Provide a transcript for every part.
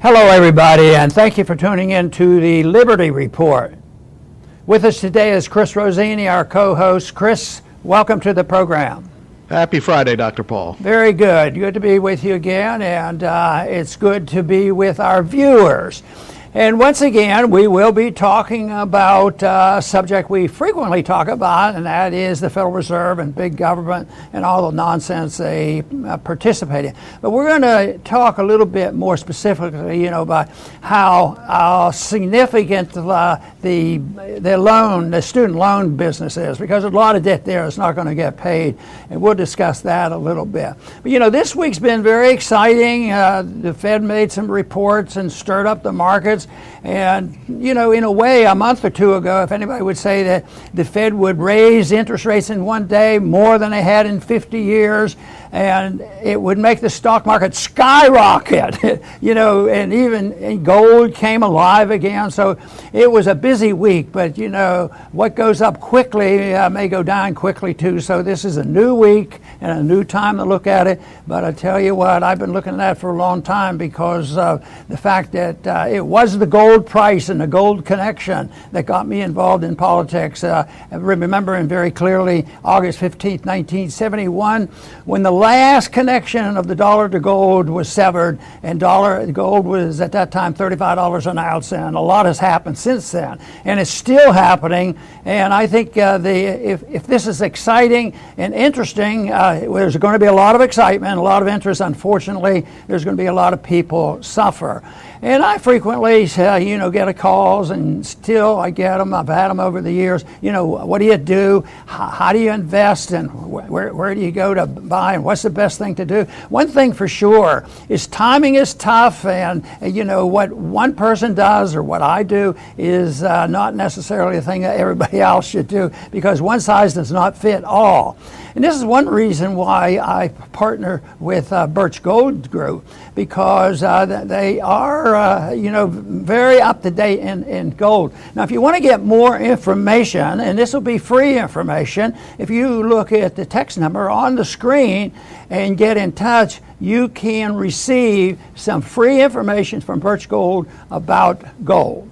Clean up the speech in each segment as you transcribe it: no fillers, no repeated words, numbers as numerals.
Hello everybody, and thank you for tuning in to the Liberty Report. With us today is Chris Rossini, our co-host. Chris, welcome to the program. Happy Friday, Dr. Paul. Very good. Good to be with you again, and it's good to be with our viewers. And once again, we will be talking about a subject we frequently talk about, and that is the Federal Reserve and big government and all the nonsense they participate in. But we're going to talk a little bit more specifically, about how significant the student loan business is, because a lot of debt there is not going to get paid, and we'll discuss that a little bit. But this week's been very exciting. The Fed made some reports and stirred up the markets. And, in a way, a month or two ago, if anybody would say that the Fed would raise interest rates in one day more than they had in 50 years, and it would make the stock market skyrocket, and even gold came alive again. So it was a busy week, but, what goes up quickly may go down quickly too. So this is a new week and a new time to look at it. But I tell you what, I've been looking at that for a long time because of the fact that it was the gold price and the gold connection that got me involved in politics. Remembering very clearly August 15th, 1971, when the last connection of the dollar to gold was severed, and gold was at that time $35 an ounce, and a lot has happened since then, and it's still happening. And I think if this is exciting and interesting, there's going to be a lot of excitement, a lot of interest. Unfortunately, there's going to be a lot of people suffer. And I frequently, get calls, and still I get them. I've had them over the years. What do you do? How do you invest? And where do you go to buy? And what's the best thing to do? One thing for sure is timing is tough. And what one person does or what I do is not necessarily the thing that everybody else should do, because one size does not fit all. And this is one reason why I partner with Birch Gold Group, because they are, very up to date in gold. Now, if you want to get more information, and this will be free information, if you look at the text number on the screen and get in touch, you can receive some free information from Birch Gold about gold.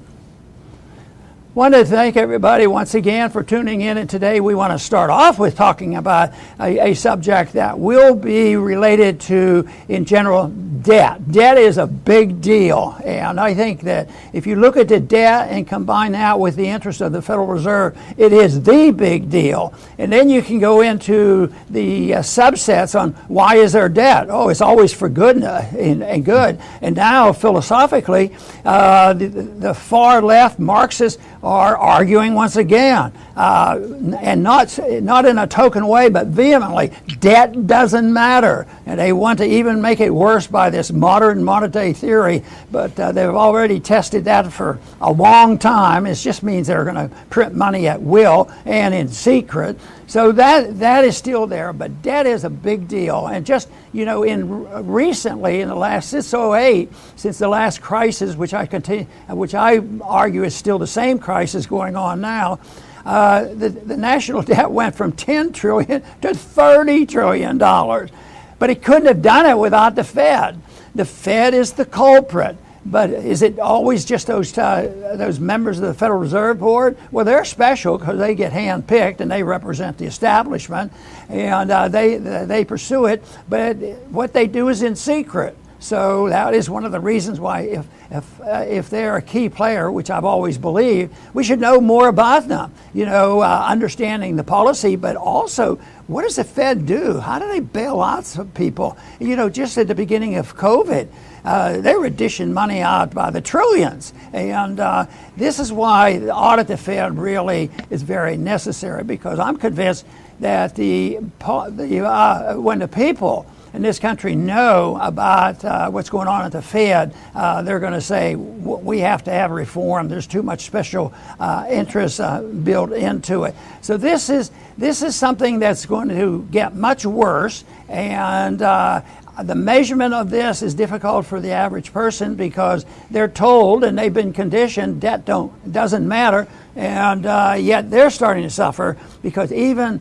Want to thank everybody once again for tuning in, and today we want to start off with talking about a subject that will be related to, in general, debt. Debt is a big deal, and I think that if you look at the debt and combine that with the interest of the Federal Reserve, it is the big deal. And then you can go into the subsets on why is there debt? Oh, it's always for good and good. And now, philosophically, the far left Marxists are arguing once again, and not in a token way, but vehemently, debt doesn't matter. And they want to even make it worse by this modern monetary theory, but they've already tested that for a long time. It just means they're going to print money at will and in secret. So that is still there, but debt is a big deal. And just, recently, in the last, since 2008, since the last crisis, which I argue is still the same crisis going on now, the national debt went from $10 trillion to $30 trillion. But it couldn't have done it without the Fed. The Fed is the culprit. But is it always just those members of the Federal Reserve Board? Well, they're special because they get handpicked and they represent the establishment, and they pursue it. But what they do is in secret. So that is one of the reasons why, if they're a key player, which I've always believed, we should know more about them. Understanding the policy, but also what does the Fed do? How do they bail out some people? Just at the beginning of COVID, they were dishing money out by the trillions. And this is why the audit the Fed really is very necessary, because I'm convinced that when the people in this country know about what's going on at the Fed, they're going to say, we have to have reform. There's too much special interest built into it. So this is something that's going to get much worse, and the measurement of this is difficult for the average person, because they're told and they've been conditioned debt doesn't matter, and yet they're starting to suffer, because even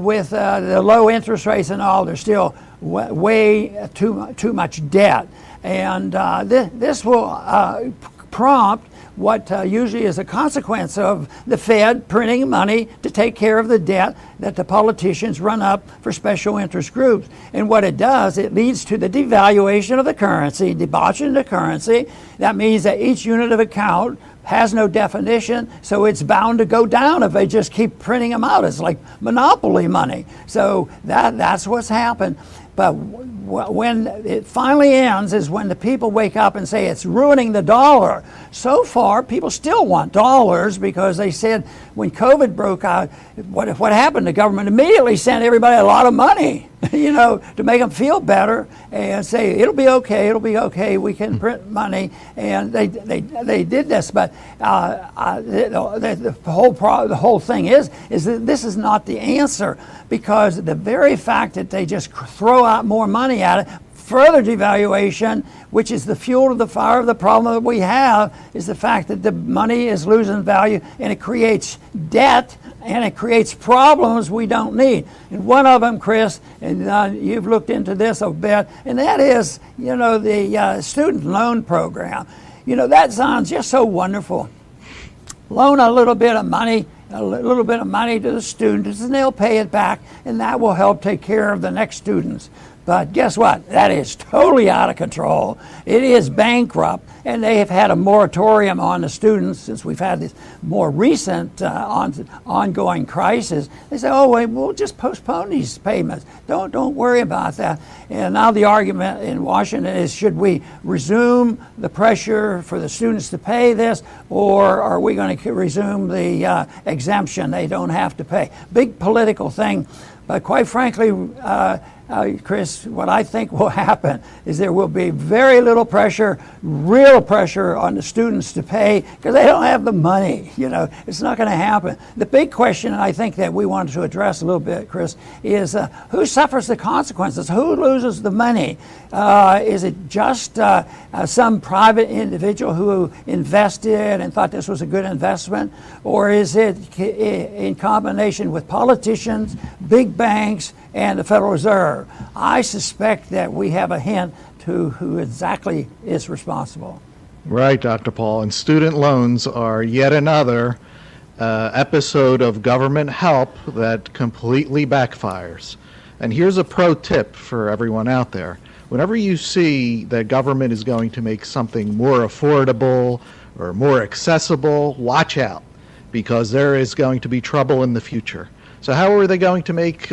with the low interest rates and all, there's still way too much debt. And this will prompt what usually is a consequence of the Fed printing money to take care of the debt that the politicians run up for special interest groups. And what it does, it leads to the devaluation of the currency, debauching the currency. That means that each unit of account has no definition, so it's bound to go down if they just keep printing them out. It's like monopoly money. So that's what's happened. But when it finally ends is when the people wake up and say it's ruining the dollar. So far, people still want dollars because they said when COVID broke out, what happened? The government immediately sent everybody a lot of money, to make them feel better and say it'll be okay, we can print money, and they did this. But the whole thing is that this is not the answer, because the very fact that they just throw out more money at it, further devaluation, which is the fuel to the fire of the problem that we have, is the fact that the money is losing value, and it creates debt, and it creates problems we don't need. And one of them, Chris, and you've looked into this a bit, and that is, the student loan program. That sounds just so wonderful. Loan a little bit of money to the students, and they'll pay it back, and that will help take care of the next students. But guess what? That is totally out of control. It is bankrupt, and they have had a moratorium on the students since we've had this more recent ongoing crisis. They say, oh, wait, we'll just postpone these payments. Don't worry about that. And now the argument in Washington is, should we resume the pressure for the students to pay this, or are we going to resume the exemption? They don't have to pay. Big political thing. But quite frankly, Chris, what I think will happen is there will be very little pressure, real pressure on the students to pay, because they don't have the money. It's not going to happen. The big question, I think, that we wanted to address a little bit, Chris, is who suffers the consequences? Who loses the money? Is it just some private individual who invested and thought this was a good investment? Or is it in combination with politicians, big banks, and the Federal Reserve? I suspect that we have a hint to who exactly is responsible. Right, Dr. Paul. And student loans are yet another episode of government help that completely backfires. And here's a pro tip for everyone out there. Whenever you see that government is going to make something more affordable or more accessible, watch out, because there is going to be trouble in the future. So how are they going to make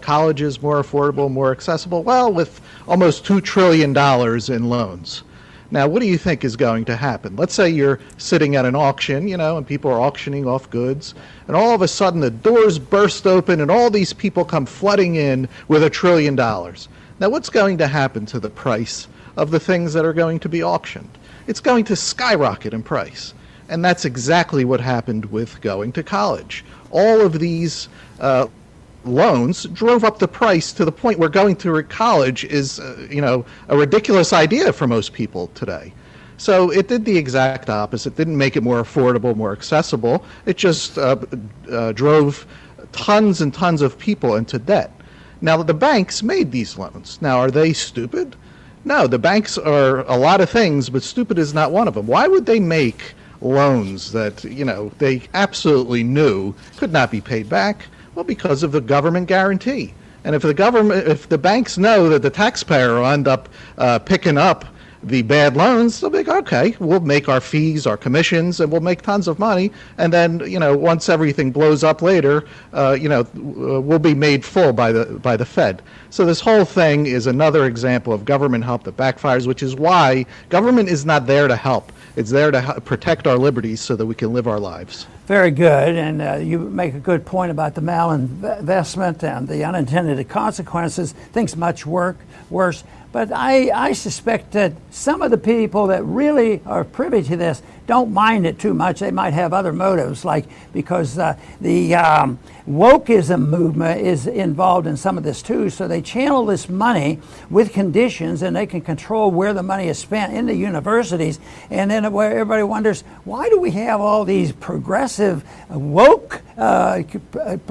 colleges more affordable, more accessible? Well, with almost $2 trillion in loans. Now, what do you think is going to happen? Let's say you're sitting at an auction, and people are auctioning off goods, and all of a sudden the doors burst open and all these people come flooding in with $1 trillion. Now, what's going to happen to the price of the things that are going to be auctioned? It's going to skyrocket in price. And that's exactly what happened with going to college. All of these loans drove up the price to the point where going to college is, a ridiculous idea for most people today. So it did the exact opposite. It didn't make it more affordable, more accessible. It just drove tons and tons of people into debt. Now, the banks made these loans. Now, are they stupid? No, the banks are a lot of things, but stupid is not one of them. Why would they make loans that, they absolutely knew could not be paid back? Well, because of the government guarantee. And if the banks know that the taxpayer will end up picking up the bad loans, they'll be like, okay, we'll make our fees, our commissions, and we'll make tons of money. And then, once everything blows up later, we'll be made full by the Fed. So this whole thing is another example of government help that backfires, which is why government is not there to help. It's there to protect our liberties so that we can live our lives. Very good, and you make a good point about the malinvestment and the unintended consequences. Things much worse. But I suspect that some of the people that really are privy to this don't mind it too much. They might have other motives, like because the wokeism movement is involved in some of this too. So they channel this money with conditions, and they can control where the money is spent in the universities. And then everybody wonders, why do we have all these progressive woke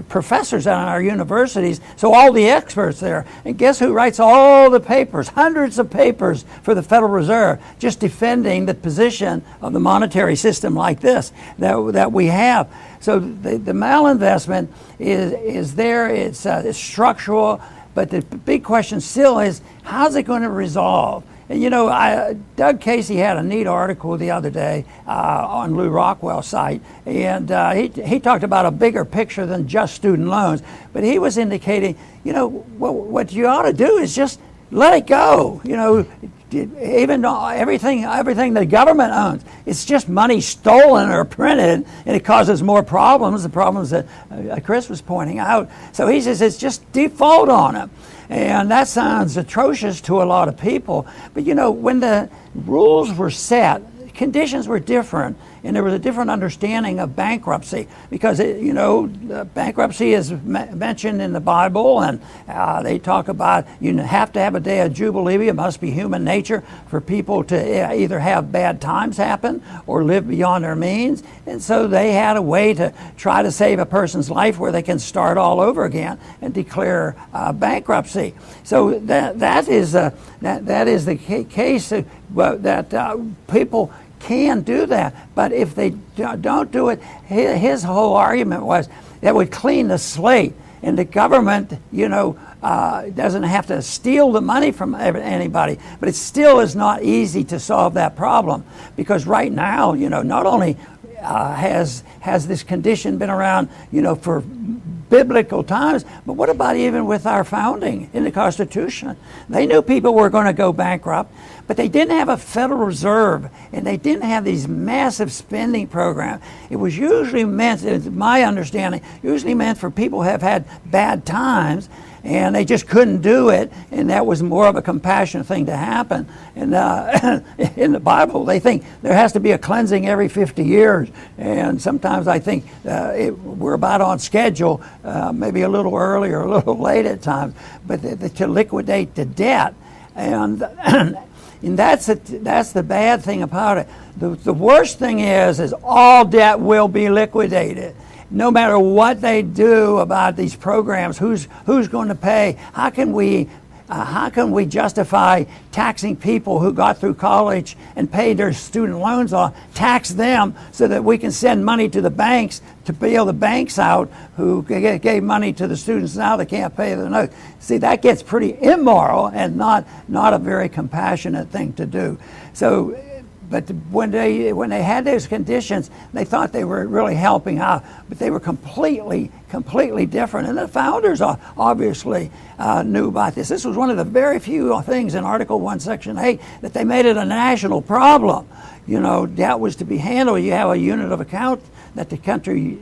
professors on our universities? So all the experts there, and guess who writes all the papers? hundreds of papers for the Federal Reserve just defending the position of the monetary system like this that we have. So the malinvestment is there. It's structural, but the big question still is, how's it going to resolve? And you know, Doug Casey had a neat article the other day on Lou Rockwell's site, and he talked about a bigger picture than just student loans. But he was indicating, you know, what you ought to do is just let it go. You know, even though everything the government owns, it's just money stolen or printed, and it causes more problems, the problems that Chris was pointing out. So he says it's just default on it. And that sounds atrocious to a lot of people. But you know, when the rules were set, conditions were different, and there was a different understanding of bankruptcy, because you know, bankruptcy is mentioned in the Bible, and they talk about you have to have a day of jubilee. It must be human nature for people to either have bad times happen or live beyond their means, and so they had a way to try to save a person's life where they can start all over again and declare bankruptcy. So that is the case that people can do that, but if they don't do it, his whole argument was that would clean the slate, and the government, you know, doesn't have to steal the money from anybody. But it still is not easy to solve that problem, because right now, you know, not only has this condition been around, you know, for biblical times, but what about even with our founding in the Constitution? They knew people were going to go bankrupt, but they didn't have a Federal Reserve, and they didn't have these massive spending programs. It was usually meant, it's my understanding, usually meant for people who have had bad times, and they just couldn't do it, and that was more of a compassionate thing to happen. And in the Bible, they think there has to be a cleansing every 50 years, and sometimes I think we're about on schedule, maybe a little early or a little late at times, but to liquidate the debt. And that's the bad thing about it. The worst thing is all debt will be liquidated. No matter what they do about these programs, who's going to pay? How can we justify taxing people who got through college and paid their student loans off, tax them so that we can send money to the banks to bail the banks out who gave money to the students now they can't pay the note? See, that gets pretty immoral and not a very compassionate thing to do. So, but when they had those conditions, they thought they were really helping out, but they were completely different. And the founders obviously knew about this. This was one of the very few things in Article 1, Section 8 that they made it a national problem. You know, that was to be handled. You have a unit of account that the country,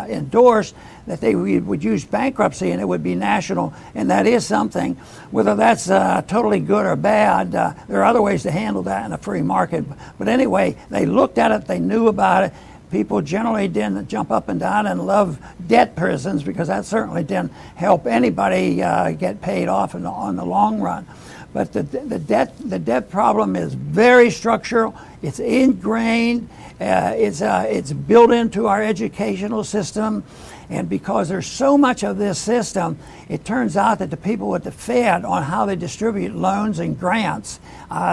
endorsed, that they would use bankruptcy and it would be national, and that is something. Whether that's totally good or bad, there are other ways to handle that in a free market. But anyway, they looked at it, they knew about it. People generally didn't jump up and down and love debt prisons, because that certainly didn't help anybody get paid off on the long run. But the debt problem is very structural. It's ingrained. It's built into our educational system. And because there's so much of this system, it turns out that the people at the Fed, on how they distribute loans and grants,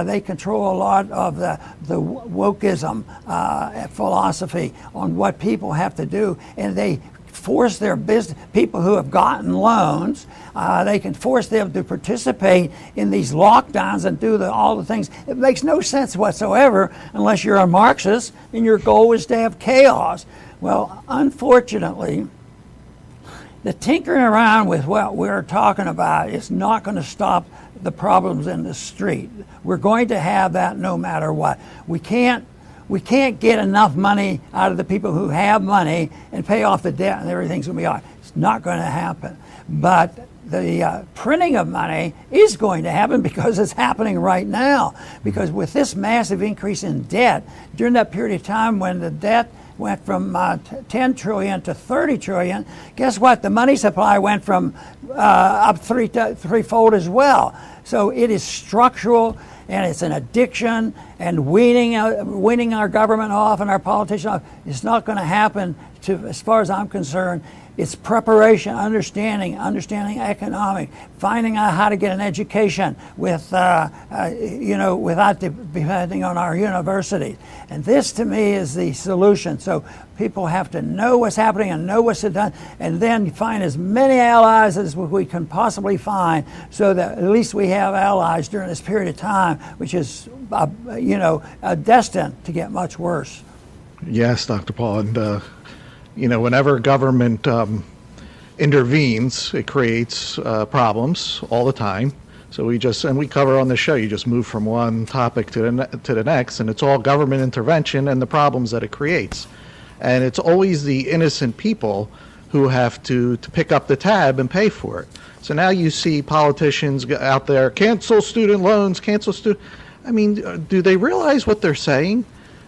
they control a lot of the wokeism philosophy on what people have to do. And they force their business, people who have gotten loans, they can force them to participate in these lockdowns and do all the things. It makes no sense whatsoever unless you're a Marxist and your goal is to have chaos. Well, unfortunately, the tinkering around with what we're talking about is not going to stop the problems in the street. We're going to have that no matter what. We can't get enough money out of the people who have money and pay off the debt, and everything's going to be all right. It's not going to happen. But the printing of money is going to happen, because it's happening right now. Because with this massive increase in debt, during that period of time when the debt went from 10 trillion to 30 trillion, guess what? The money supply went from up threefold as well. So it is structural, and it's an addiction, and weaning our government off and our politicians off is not going to happen as far as I'm concerned, it's preparation, understanding economic, finding out how to get an education without depending on our universities. And this, to me, is the solution. So people have to know what's happening and know what's done, and then find as many allies as we can possibly find, so that at least we have allies during this period of time, which is, destined to get much worse. Yes, Dr. Paul, and whenever government intervenes, it creates problems all the time. So we cover on the show, you just move from one topic to the next, and it's all government intervention and the problems that it creates. And it's always the innocent people who have to pick up the tab and pay for it. So now you see politicians out there, cancel student loans, I mean, do they realize what they're saying?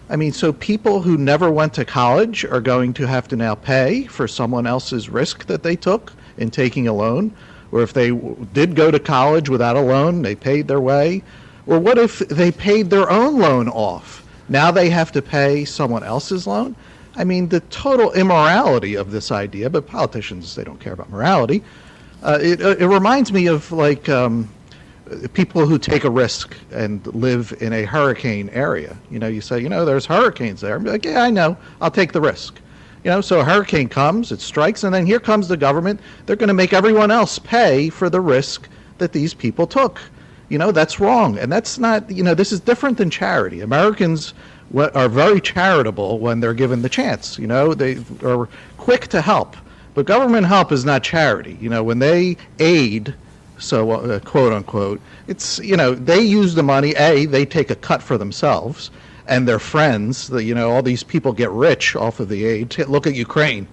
I mean, so people who never went to college are going to have to now pay for someone else's risk that they took in taking a loan? Or if they did go to college without a loan, they paid their way? Or what if they paid their own loan off? Now they have to pay someone else's loan? I mean, the total immorality of this idea, but politicians, they don't care about morality. It reminds me of people who take a risk and live in a hurricane area. You say, there's hurricanes there. I'm like, yeah, I know. I'll take the risk. So a hurricane comes, it strikes, and then here comes the government. They're going to make everyone else pay for the risk that these people took. That's wrong. And that's not, this is different than charity. Americans are very charitable when they're given the chance. They are quick to help. But government help is not charity. When they aid, so quote unquote, it's, they use the money, they take a cut for themselves and their friends, all these people get rich off of the aid. Look at Ukraine,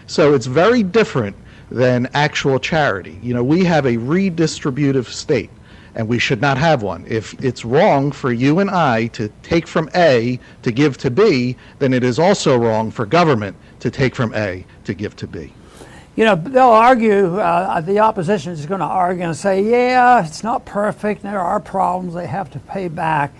so it's very different than actual charity. We have a redistributive state, and we should not have one. If it's wrong for you and I to take from A to give to B, then it is also wrong for government to take from A to give to B. They'll argue, the opposition is going to argue and say, yeah, it's not perfect, there are problems, they have to pay back.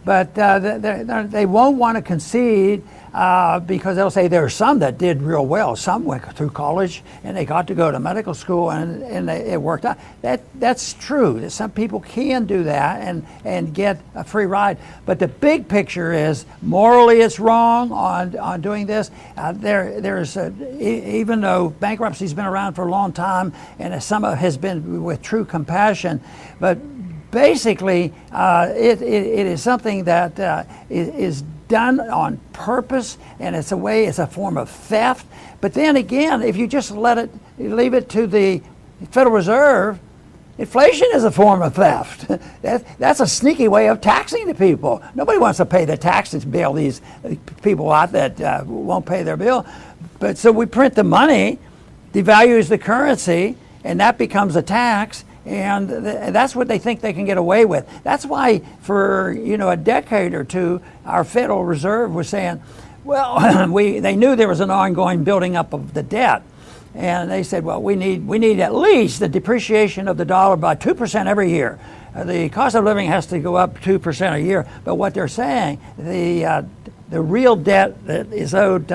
But they won't want to concede because they'll say there are some that did real well. Some went through college and they got to go to medical school and it worked out. That's true, that some people can do that and get a free ride. But the big picture is morally it's wrong on doing this. Even though bankruptcy's been around for a long time and some of it has been with true compassion, but basically, it is something that is done on purpose, and it's a form of theft. But then again, if you just leave it to the Federal Reserve, inflation is a form of theft. That's a sneaky way of taxing the people. Nobody wants to pay the taxes to bail these people out that won't pay their bill. But so we print the money, devalues the currency, and that becomes a tax. And that's what they think they can get away with. That's why for a decade or two, our Federal Reserve was saying, well, they knew there was an ongoing building up of the debt. And they said, well, we need at least the depreciation of the dollar by 2% every year. The cost of living has to go up 2% a year. But what they're saying, the real debt that is owed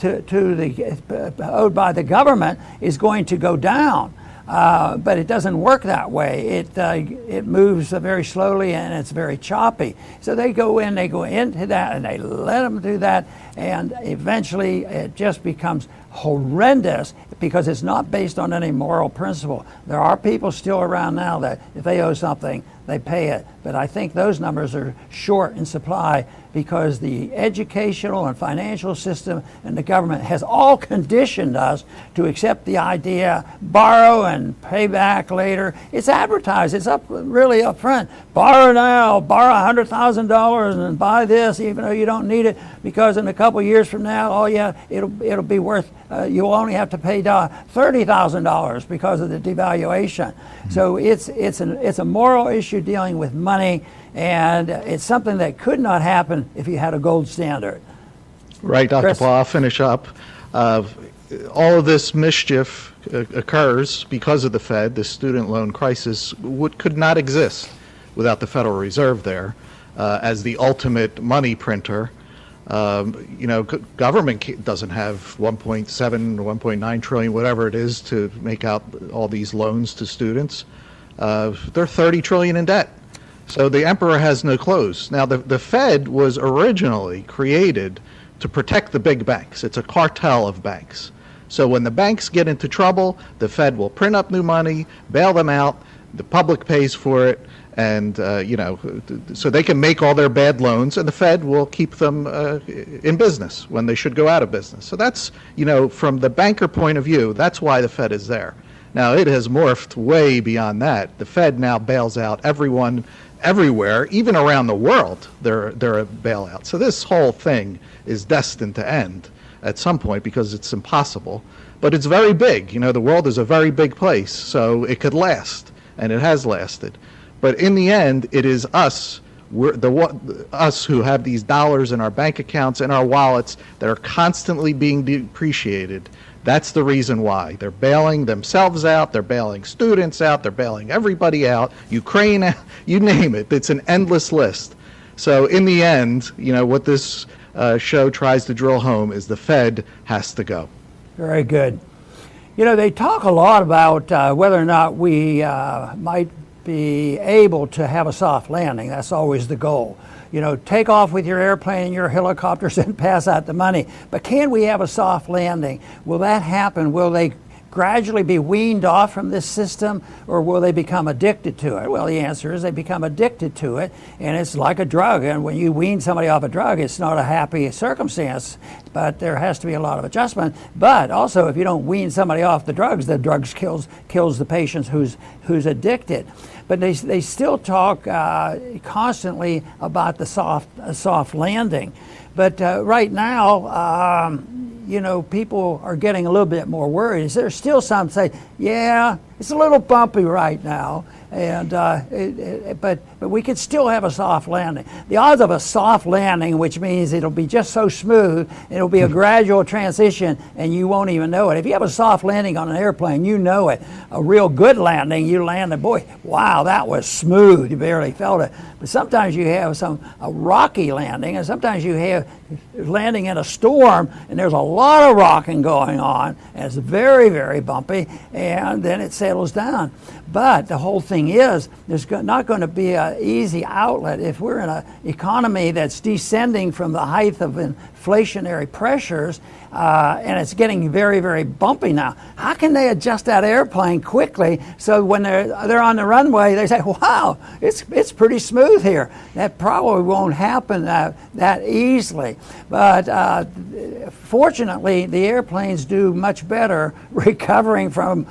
owed by the government is going to go down. But it doesn't work that way. It moves very slowly and it's very choppy. So they go into that and they let them do that, and eventually it just becomes horrendous because it's not based on any moral principle. There are people still around now that if they owe something, they pay it. But I think those numbers are short in supply because the educational and financial system and the government has all conditioned us to accept the idea, borrow and pay back later. It's advertised, it's really up front. Borrow now, borrow $100,000 and buy this even though you don't need it, because in a couple of years from now, oh yeah, it'll be worth, you'll only have to pay $30,000 because of the devaluation. So it's a moral issue dealing with money, and it's something that could not happen if you had a gold standard. Right, Dr. Chris? Paul, I'll finish up. All of this mischief occurs because of the Fed. The student loan crisis could not exist without the Federal Reserve there as the ultimate money printer. Government doesn't have 1.7, 1.9 trillion, whatever it is, to make out all these loans to students. They're 30 trillion in debt. So the emperor has no clothes. Now, the Fed was originally created to protect the big banks. It's a cartel of banks. So when the banks get into trouble, the Fed will print up new money, bail them out, the public pays for it, and so they can make all their bad loans, and the Fed will keep them in business when they should go out of business. So that's, from the banker point of view, that's why the Fed is there. Now, it has morphed way beyond that. The Fed now bails out everyone, everywhere, even around the world. They're a bailout. So this whole thing is destined to end at some point because it's impossible. But it's very big. The world is a very big place, so it could last, and it has lasted. But in the end, it is us, us who have these dollars in our bank accounts and our wallets that are constantly being depreciated. That's the reason why. They're bailing themselves out, they're bailing students out, they're bailing everybody out, Ukraine out, you name it. It's an endless list. So in the end, what this show tries to drill home is the Fed has to go. Very good. They talk a lot about whether or not we might be able to have a soft landing. That's always the goal. Take off with your airplane and your helicopters and pass out the money. But can we have a soft landing? Will that happen? Will they gradually be weaned off from this system, or will they become addicted to it? Well, the answer is they become addicted to it, and it's like a drug. And when you wean somebody off a drug, it's not a happy circumstance, but there has to be a lot of adjustment. But also, if you don't wean somebody off the drugs kills the patient who's addicted. But they still talk constantly about the soft landing. But right now, people are getting a little bit more worried. There's still some say, yeah, it's a little bumpy right now, and but we could still have a soft landing. The odds of a soft landing, which means it'll be just so smooth, it'll be a gradual transition, and you won't even know it. If you have a soft landing on an airplane, you know it. A real good landing, you landed, boy, wow, that was smooth. You barely felt it. But sometimes you have a rocky landing, and sometimes you have landing in a storm, and there's a lot of rocking going on, and it's very, very bumpy, and then it settles down. But the whole thing is, there's not going to be an easy outlet. If we're in an economy that's descending from the height of inflationary pressures, and it's getting very, very bumpy now, how can they adjust that airplane quickly so when they're on the runway, they say, wow, it's pretty smooth here? That probably won't happen that easily. But fortunately, the airplanes do much better recovering from,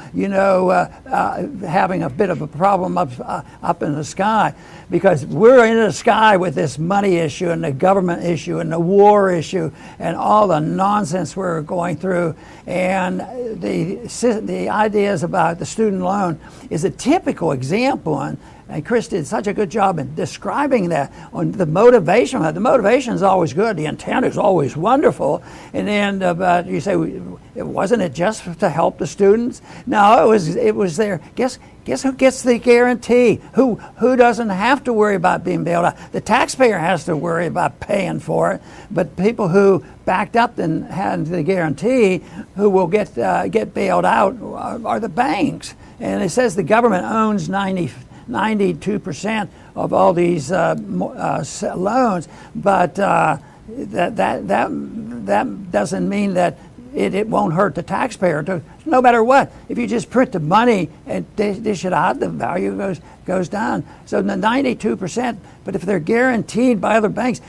having a bit of a problem up in the sky, because we're in the sky with this money issue and the government issue and the war issue and all the nonsense we're going through. And the ideas about the student loan is a typical example. And Chris did such a good job in describing that, on the motivation. The motivation is always good. The intent is always wonderful. And then, but you say, wasn't it just to help the students? No, it was there. Guess who gets the guarantee? Who doesn't have to worry about being bailed out? The taxpayer has to worry about paying for it. But people who backed up and had the guarantee, who will get bailed out, are the banks. And it says the government owns 92% of all these loans, but that doesn't mean that it won't hurt the taxpayer. No matter what, if you just print the money and dish it out, the value goes down. So the 92%, but if they're guaranteed by other banks,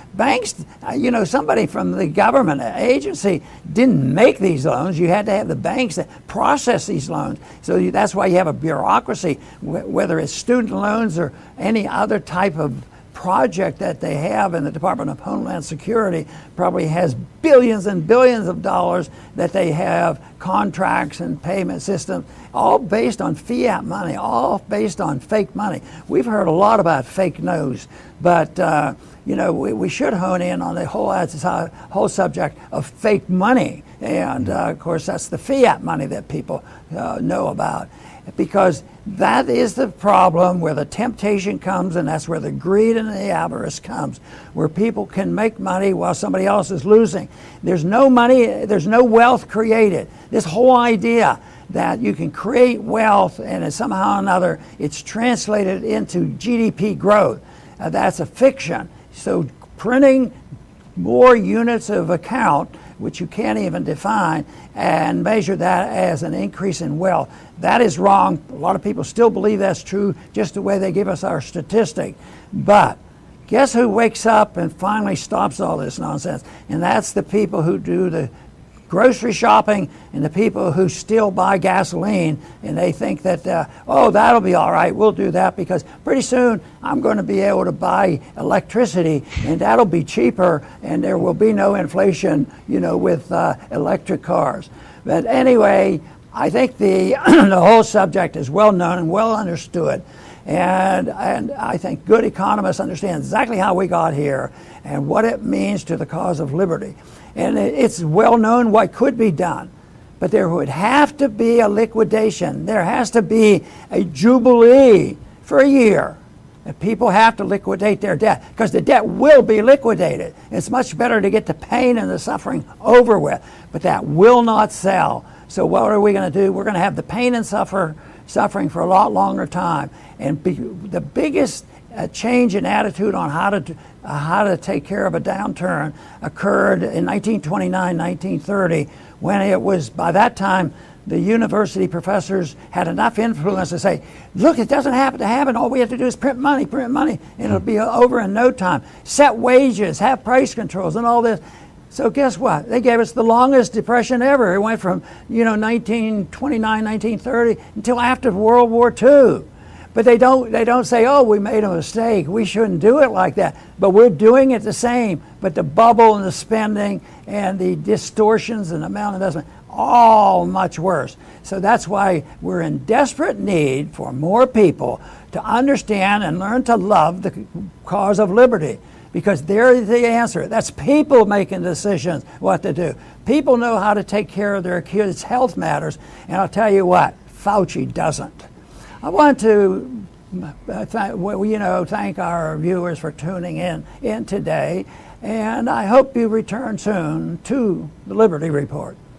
somebody from the government agency didn't make these loans. You had to have the banks that process these loans. So that's why you have a bureaucracy, whether it's student loans or any other type of project that they have in the Department of Homeland Security. Probably has billions and billions of dollars that they have, contracts and payment systems, all based on fiat money, all based on fake money. We've heard a lot about fake news, but we should hone in on the whole subject of fake money. And of course, that's the fiat money that people know about. because that is the problem where the temptation comes, and that's where the greed and the avarice comes, where people can make money while somebody else is losing. There's no money, there's no wealth created. This whole idea that you can create wealth and somehow or another it's translated into GDP growth, that's a fiction. So printing more units of account, which you can't even define, and measure that as an increase in wealth, that is wrong. A lot of people still believe that's true, just the way they give us our statistic. But guess who wakes up and finally stops all this nonsense? And that's the people who do the grocery shopping and the people who still buy gasoline, and they think that, oh, that'll be all right, we'll do that because pretty soon I'm going to be able to buy electricity and that'll be cheaper and there will be no inflation, you know, with electric cars. But anyway, I think the whole subject is well known and well understood. And I think good economists understand exactly how we got here and what it means to the cause of liberty. And it's well known what could be done. But there would have to be a liquidation. There has to be a jubilee for a year. And people have to liquidate their debt because the debt will be liquidated. It's much better to get the pain and the suffering over with. But that will not sell. So what are we going to do? We're going to have the pain and suffering for a lot longer time. And the biggest change in attitude on how to take care of a downturn occurred in 1929, 1930, when it was, by that time, the university professors had enough influence to say, look, it doesn't have to happen. All we have to do is print money, and it'll be over in no time. Set wages, have price controls, and all this. So guess what? They gave us the longest depression ever. It went from, 1929, 1930 until after World War II. But they don't say, oh, we made a mistake. We shouldn't do it like that. But we're doing it the same. But the bubble and the spending and the distortions and the amount of investment, all much worse. So that's why we're in desperate need for more people to understand and learn to love the cause of liberty. Because they're the answer. That's people making decisions what to do. People know how to take care of their kids' health matters. And I'll tell you what, Fauci doesn't. I want to thank our viewers for tuning in today, and I hope you return soon to the Liberty Report.